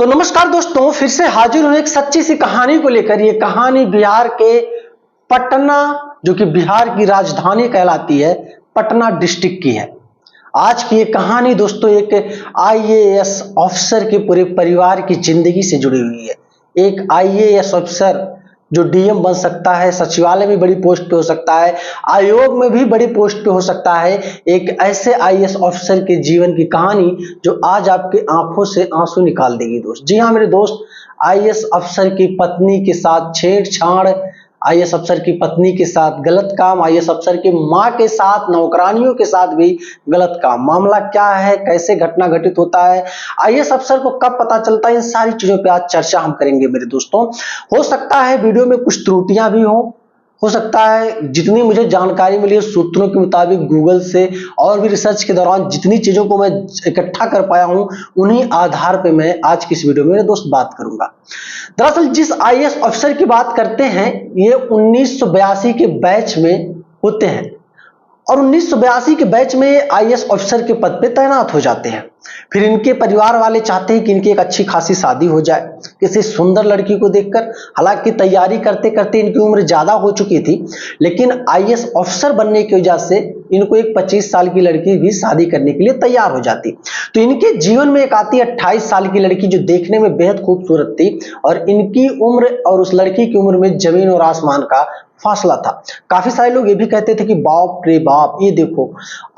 तो नमस्कार दोस्तों, फिर से हाजिर हूं एक सच्ची सी कहानी को लेकर। ये कहानी बिहार के पटना, जो कि बिहार की राजधानी कहलाती है, पटना डिस्ट्रिक्ट की है। आज की ये कहानी दोस्तों एक आईएएस ऑफिसर के पूरे परिवार की जिंदगी से जुड़ी हुई है। एक आईएएस ऑफिसर जो डीएम बन सकता है, सचिवालय में बड़ी पोस्ट पे हो सकता है, आयोग में भी बड़ी पोस्ट पे हो सकता है। एक ऐसे आईएएस ऑफिसर के जीवन की कहानी जो आज आपके आंखों से आंसू निकाल देगी दोस्त। जी हाँ मेरे दोस्त, आईएएस अफसर की पत्नी के साथ छेड़छाड़, आईएएस अफसर की पत्नी के साथ गलत काम, आईएएस अफसर की मां के साथ, नौकरानियों के साथ भी गलत काम। मामला क्या है, कैसे घटना घटित होता है, आईएएस अफसर को कब पता चलता है, इन सारी चीजों पे आज चर्चा हम करेंगे मेरे दोस्तों। हो सकता है वीडियो में कुछ त्रुटियां भी हो सकता है जितनी मुझे जानकारी मिली है सूत्रों के मुताबिक, गूगल से और भी रिसर्च के दौरान जितनी चीजों को मैं इकट्ठा कर पाया हूं, उन्हीं आधार पे मैं आज की इस वीडियो में मेरे दोस्त बात करूंगा। दरअसल जिस आईएएस ऑफिसर की बात करते हैं, ये 1982 के बैच में होते हैं और 1982 के बैच में आईएएस ऑफिसर के पद पे तैनात हो जाते हैं। फिर इनके परिवार वाले चाहते हैं कि इनकी एक अच्छी खासी शादी हो जाए किसी सुंदर लड़की को देखकर। हालांकि तैयारी करते करते इनकी उम्र ज्यादा हो चुकी थी, लेकिन आईएएस ऑफिसर बनने की वजह से इनको एक 25 साल की लड़की भी शादी करने के लिए तैयार हो जाती। तो इनके जीवन में एक आती 28 साल की लड़की जो देखने में बेहद खूबसूरत थी, और इनकी उम्र और उस लड़की की उम्र में जमीन और आसमान का फासला था। काफी सारे लोग ये भी कहते थे कि बाप रे बाप, ये देखो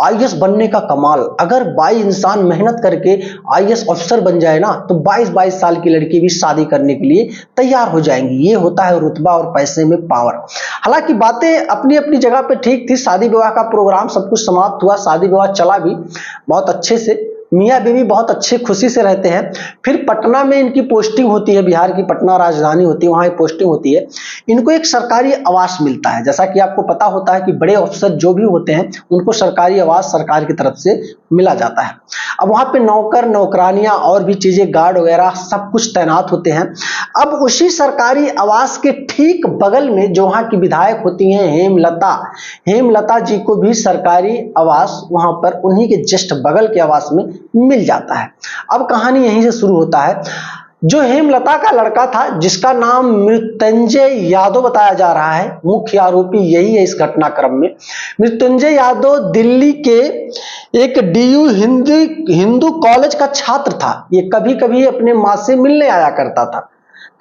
आईएएस बनने का कमाल। अगर 22 इंसान मेहनत करके आईएएस ऑफिसर बन जाए ना, तो 22-22 साल की लड़की भी शादी करने के लिए तैयार हो जाएंगी। ये होता है रुतबा और पैसे में पावर। हालांकि बातें अपनी अपनी जगह पे ठीक थी। शादी विवाह का प्रोग्राम सब कुछ समाप्त हुआ, शादी विवाह चला भी बहुत अच्छे से, मियाँ बीवी बहुत अच्छे खुशी से रहते हैं। फिर पटना में इनकी पोस्टिंग होती है, बिहार की पटना राजधानी होती है, वहां एक पोस्टिंग होती है। इनको एक सरकारी आवास मिलता है। जैसा कि आपको पता होता है कि बड़े अफसर जो भी होते हैं उनको सरकारी आवास सरकार की तरफ से मिला जाता है। अब वहां पे नौकर नौकरानियां और भी चीजें, गार्ड वगैरह सब कुछ तैनात होते हैं। अब उसी सरकारी आवास के ठीक बगल में जो वहां की विधायक होती हैं हेमलता जी को भी सरकारी आवास वहां पर उन्हीं के जस्ट बगल के आवास में मिल जाता है। अब कहानी यहीं से शुरू होता है। जो हेमलता का लड़का था, जिसका नाम मृत्युंजय यादव बताया जा रहा है, मुख्य आरोपी यही है इस घटनाक्रम में। मृत्युंजय यादव दिल्ली के एक डीयू हिंदू कॉलेज का छात्र था। ये कभी कभी अपने माँ से मिलने आया करता था,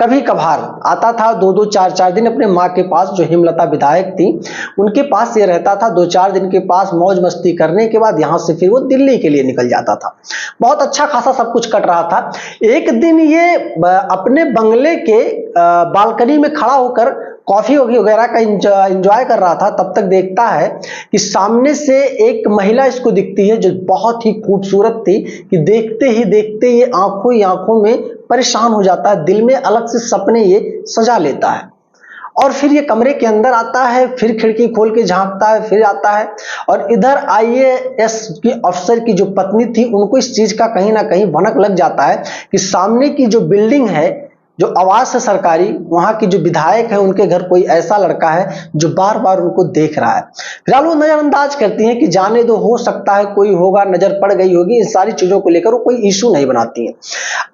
कभी कभार आता था, 2-2 4-4 दिन अपने माँ के पास, जो हेमलता विधायक थी उनके पास ये रहता था। 2-4 दिन के पास मौज मस्ती करने के बाद यहां से फिर वो दिल्ली के लिए निकल जाता था। बहुत अच्छा खासा सब कुछ कट रहा था। एक दिन ये अपने बंगले के बालकनी में खड़ा होकर कॉफी वगैरह का एंजॉय कर रहा था। तब तक देखता है कि सामने से एक महिला इसको दिखती है जो बहुत ही खूबसूरत थी, कि देखते ही देखते ये आंखों ही आंखों में परेशान हो जाता है। दिल में अलग से सपने ये सजा लेता है और फिर ये कमरे के अंदर आता है, फिर खिड़की खोल के झांकता है, फिर आता है। और इधर आईएएस की अफसर की जो पत्नी थी, उनको इस चीज का कहीं ना कहीं भनक लग जाता है कि सामने की जो बिल्डिंग है, जो आवास है सरकारी, वहां की जो विधायक है उनके घर कोई ऐसा लड़का है जो बार बार उनको देख रहा है। फिलहाल वो नजरअंदाज करती हैं कि जाने दो, हो सकता है कोई होगा, नजर पड़ गई होगी। इन सारी चीजों को लेकर वो कोई इशू नहीं बनाती है।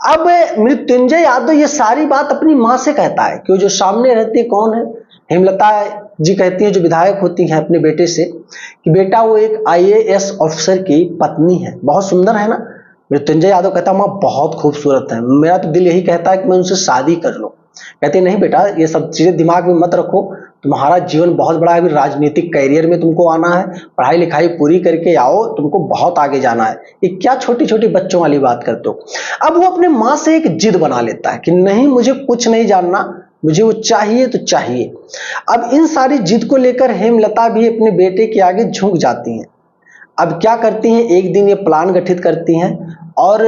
अब मृत्युंजय यादव ये सारी बात अपनी माँ से कहता है कि वो जो सामने रहती है कौन है, हेमलता जी कहती है, जो विधायक होती है, अपने बेटे से कि बेटा वो एक आईएएस ऑफिसर की पत्नी है, बहुत सुंदर है ना। मृत्युंजय यादव कहता माँ बहुत खूबसूरत है, मेरा तो दिल यही कहता है कि मैं उनसे शादी कर लूं। कहते नहीं बेटा, ये सब चीजें दिमाग में मत रखो, तुम्हारा जीवन बहुत बड़ा है, राजनीतिक कैरियर में तुमको आना है, पढ़ाई लिखाई पूरी करके आओ, तुमको बहुत आगे जाना है। ये क्या छोटी छोटी बच्चों वाली बात करते हो। अब वो अपने माँ से एक जिद बना लेता है कि नहीं, मुझे कुछ नहीं जानना, मुझे वो चाहिए तो चाहिए। अब इन सारी जिद को लेकर हेमलता भी अपने बेटे के आगे झुक जाती हैं। अब क्या करती हैं, एक दिन ये प्लान गठित करती हैं और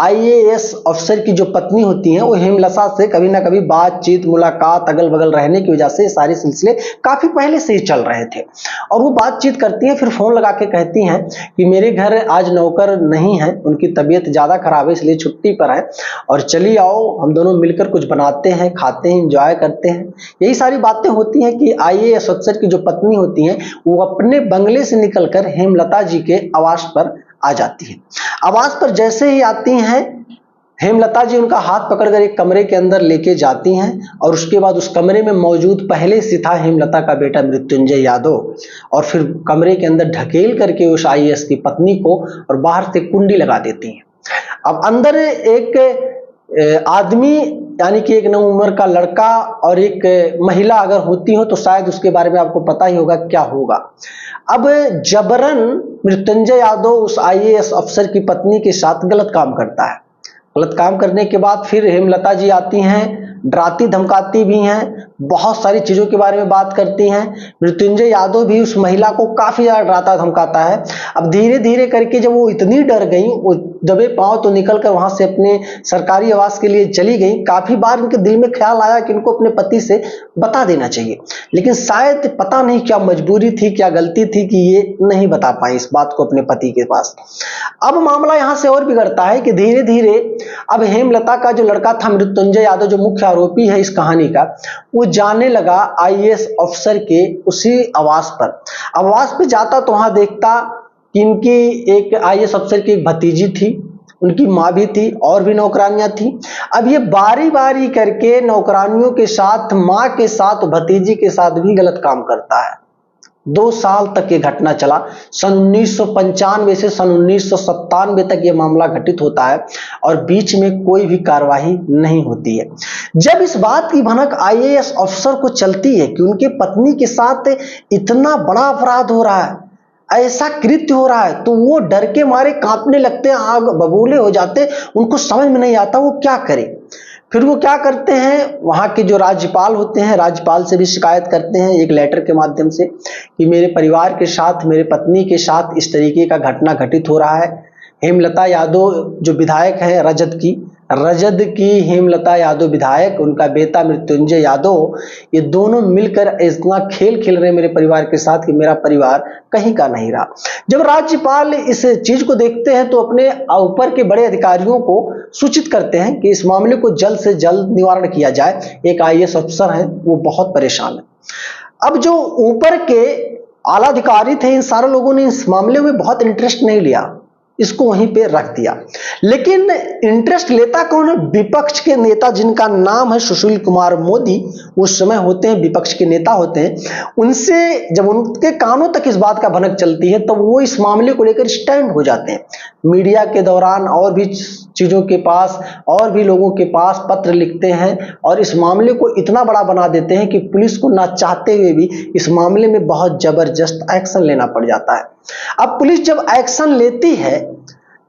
आईएएस अफसर की जो पत्नी होती हैं वो हेमलता से कभी ना कभी बातचीत, मुलाकात, अगल बगल रहने की वजह से सारे सिलसिले काफी पहले से ही चल रहे थे। और वो बातचीत करती हैं, फिर फोन लगा के कहती हैं कि मेरे घर आज नौकर नहीं है, उनकी तबीयत ज्यादा खराब है इसलिए छुट्टी पर है, और चलिए आओ हम दोनों मिलकर कुछ बनाते हैं, खाते हैं, एंजॉय करते हैं। यही सारी बातें होती हैं कि आईएएस अफसर की जो पत्नी होती हैं वो अपने बंगले से निकलकर हेमलता जी के आवास पर आ जाती है। आवास पर जैसे ही आती हैं, हेमलता जी उनका हाथ पकड़कर एक कमरे के अंदर लेके जाती हैं और उसके बाद उस कमरे में मौजूद पहले से था हेमलता का बेटा मृत्युंजय यादव, और फिर कमरे के अंदर ढकेल करके उस आईएएस की पत्नी को और बाहर से कुंडी लगा देती हैं। अब अंदर एक आदमी यानी कि एक नौ उम्र का लड़का और एक महिला अगर होती हो तो शायद उसके बारे में आपको पता ही होगा क्या होगा। अब जबरन मृत्युंजय यादव उस आईएएस अफसर की पत्नी के साथ गलत काम करता है। गलत काम करने के बाद फिर हेमलता जी आती हैं, डराती धमकाती भी हैं, बहुत सारी चीजों के बारे में बात करती हैं। मृत्युंजय यादव भी उस महिला को काफी ज्यादा डराता धमकाता है। अब धीरे धीरे करके जब वो इतनी डर गई, वो दबे पांव तो निकल कर वहां से अपने सरकारी आवास के लिए चली गई। काफी बार इनके दिल में ख्याल आया कि इनको अपने पति से बता देना चाहिए, लेकिन शायद पता नहीं क्या मजबूरी थी, क्या गलती थी कि ये नहीं बता पाई इस बात को अपने पति के पास। अब मामला यहां से और बिगड़ता है कि धीरे धीरे अब हेमलता का जो लड़का था मृत्युंजय यादव, जो मुख्य आरोपी है इस कहानी का, वो जाने लगा आईएएस अफसर के उसी आवास पर। आवास पे जाता तो वहां देखता कि इनकी एक आईएएस अफसर की एक भतीजी थी, उनकी मां भी थी और भी नौकरानियां थी। अब ये बारी बारी करके नौकरानियों के साथ, मां के साथ, भतीजी के साथ भी गलत काम करता है। 2 साल तक ये घटना चला। सन 1995 से सन 1997 तक ये मामला घटित होता है और बीच में कोई भी कार्रवाई नहीं होती है। जब इस बात की भनक आईएएस अफसर को चलती है कि उनके पत्नी के साथ इतना बड़ा अपराध हो रहा है, ऐसा कृत्य हो रहा है, तो वो डर के मारे कांपने लगते हैं, आग बबूले हो जाते, उनको समझ में नहीं आता वो क्या करे। फिर वो क्या करते हैं, वहां के जो राज्यपाल होते हैं, राज्यपाल से भी शिकायत करते हैं एक लेटर के माध्यम से कि मेरे परिवार के साथ, मेरे पत्नी के साथ इस तरीके का घटना घटित हो रहा है। हेमलता यादव जो विधायक है रजद की हेमलता यादव विधायक, उनका बेटा मृत्युंजय यादव, ये दोनों मिलकर इतना खेल खेल रहे मेरे परिवार के साथ कि मेरा परिवार कहीं का नहीं रहा। जब राज्यपाल इस चीज को देखते हैं तो अपने ऊपर के बड़े अधिकारियों को सूचित करते हैं कि इस मामले को जल्द से जल्द निवारण किया जाए। एक आईएएस अफसर है, वो बहुत परेशान है। अब जो ऊपर के आला अधिकारी थे, इन सारे लोगों ने इस मामले में बहुत इंटरेस्ट नहीं लिया, इसको वहीं पे रख दिया। लेकिन इंटरेस्ट लेता कौन है? विपक्ष के नेता जिनका नाम है सुशील कुमार मोदी, उस समय होते हैं विपक्ष के नेता होते हैं। उनसे जब उनके कानों तक इस बात का भनक चलती है तो वो इस मामले को लेकर स्टैंड हो जाते हैं। मीडिया के दौरान और भी चीजों के पास, और भी लोगों के पास पत्र लिखते हैं और इस मामले को इतना बड़ा बना देते हैं कि पुलिस को ना चाहते हुए भी इस मामले में बहुत जबरदस्त एक्शन लेना पड़ जाता है। अब पुलिस जब एक्शन लेती है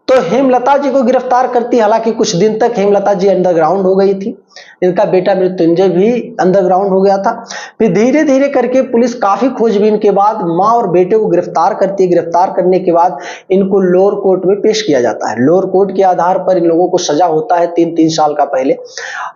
तो हेमलता जी को गिरफ्तार करती है। हालांकि कुछ दिन तक हेमलता जी अंडरग्राउंड हो गई थी, इनका बेटा मृत्युंजय भी अंडरग्राउंड हो गया था। फिर धीरे धीरे करके पुलिस काफी खोजबीन के बाद मां और बेटे को गिरफ्तार करती है। गिरफ्तार करने के बाद इनको लोअर कोर्ट में पेश किया जाता है। लोअर कोर्ट के आधार पर इन लोगों को सजा होता है 3 साल का पहले,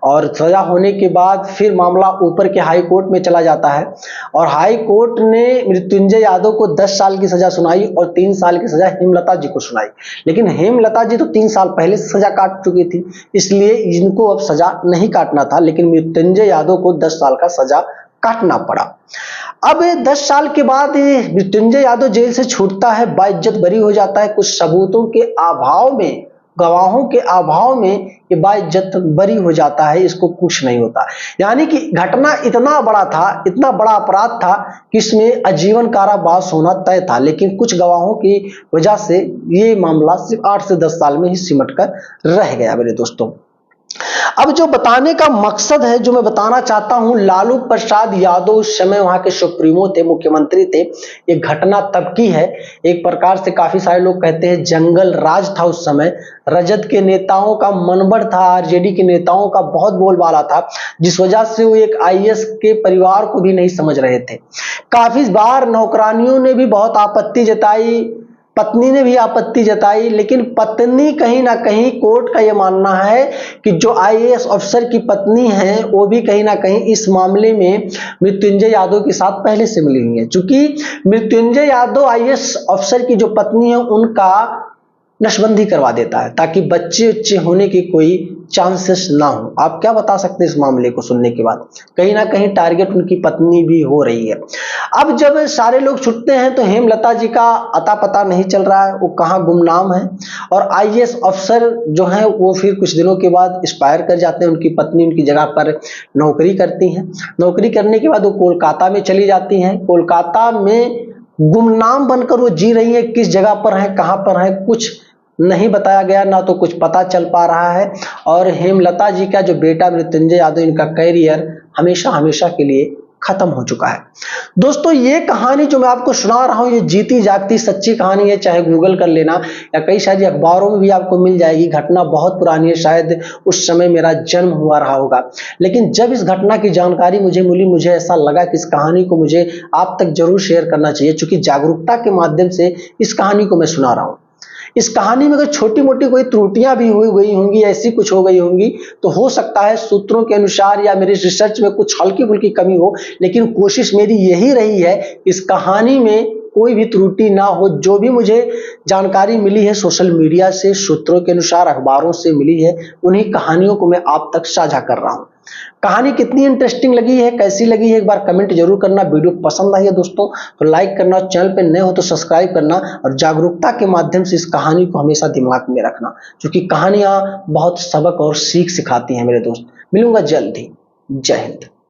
और सजा होने के बाद फिर मामला ऊपर के हाई कोर्ट में चला जाता है और हाई कोर्ट ने मृत्युंजय यादव को 10 साल की सजा सुनाई और 3 साल की सजा हेमलता जी को सुनाई। लेकिन हेमलता जी तो 3 साल पहले सजा काट चुकी थी, इसलिए इनको अब सजा नहीं काटना था, लेकिन मृत्युंजय यादव को 10 साल का सजा काटना पड़ा। अब 10 साल के बाद मृत्युंजय यादव जेल से छूटता है, बाइज्जत बरी हो जाता है। कुछ सबूतों के अभाव में, गवाहों के अभाव में ये बाइज्जत बरी हो जाता है, इसको कुछ नहीं होता। यानी कि घटना इतना बड़ा था, इतना बड़ा अपराध था कि इसमें आजीवन कारावास होना तय था, लेकिन कुछ गवाहों की वजह से ये मामला सिर्फ 8 से 10 साल में ही सिमट कर रह गया मेरे दोस्तों। अब जो बताने का मकसद है, जो मैं बताना चाहता हूं, लालू प्रसाद यादव उस समय वहां के सुप्रीमो थे, मुख्यमंत्री थे। ये घटना तब की है, एक प्रकार से काफी सारे लोग कहते हैं जंगल राज था उस समय। रजद के नेताओं का मनबड़ था, आरजेडी के नेताओं का बहुत बोलबाला था, जिस वजह से वो एक आईएएस के परिवार को भी नहीं समझ रहे थे। काफी बार नौकरानियों ने भी बहुत आपत्ति जताई, पत्नी ने भी आपत्ति जताई, लेकिन पत्नी कहीं ना कहीं, कोर्ट का यह मानना है कि जो आईएएस अफसर की पत्नी है वो भी कहीं ना कहीं इस मामले में मृत्युंजय यादव के साथ पहले से मिली हुई है। चूंकि मृत्युंजय यादव आईएएस अफसर की जो पत्नी है उनका नसबंदी करवा देता है ताकि बच्चे होने की कोई चांसेस ना हो। आप क्या बता सकते हैं इस मामले को सुनने के बाद? कहीं ना कहीं टारगेट उनकी पत्नी भी हो रही है। अब जब सारे लोग छुटते हैं तो हेमलता जी का अता पता नहीं चल रहा है, वो कहाँ गुमनाम है। और आईएएस अफसर जो हैं वो फिर कुछ दिनों के बाद एक्सपायर कर जाते हैं, उनकी पत्नी उनकी जगह पर नौकरी करती हैं। नौकरी करने के बाद वो कोलकाता में चली जाती हैं। कोलकाता में गुमनाम बनकर वो जी रही है, किस जगह पर है, कहां पर है, कुछ नहीं बताया गया, ना तो कुछ पता चल पा रहा है। और हेमलता जी का जो बेटा मृत्युंजय यादव, इनका कैरियर हमेशा हमेशा के लिए खत्म हो चुका है। दोस्तों ये कहानी जो मैं आपको सुना रहा हूं, ये जीती जागती सच्ची कहानी है। चाहे गूगल कर लेना या कई सारी अखबारों में भी आपको मिल जाएगी। घटना बहुत पुरानी है, शायद उस समय मेरा जन्म हुआ रहा होगा। लेकिन जब इस घटना की जानकारी मुझे मिली, मुझे ऐसा लगा कि इस कहानी को मुझे आप तक जरूर शेयर करना चाहिए, क्योंकि जागरूकता के माध्यम से इस कहानी को मैं सुना रहा हूं। इस कहानी में अगर छोटी मोटी कोई त्रुटियां भी हो गई होंगी, ऐसी कुछ हो गई होंगी, तो हो सकता है सूत्रों के अनुसार या मेरी रिसर्च में कुछ हल्की फुल्की कमी हो। लेकिन कोशिश मेरी यही रही है इस कहानी में कोई भी त्रुटि ना हो। जो भी मुझे जानकारी मिली है सोशल मीडिया से, सूत्रों के अनुसार, अखबारों से मिली है, उन्हीं कहानियों को मैं आप तक साझा कर रहा हूं। कहानी कितनी इंटरेस्टिंग लगी है, कैसी लगी है, एक बार कमेंट जरूर करना। वीडियो पसंद आई है दोस्तों तो लाइक करना, चैनल पे नए हो तो सब्सक्राइब करना, और जागरूकता के माध्यम से इस कहानी को हमेशा दिमाग में रखना, क्योंकि कहानियां बहुत सबक और सीख सिखाती हैं मेरे दोस्त। मिलूंगा जल्द ही। जय हिंद।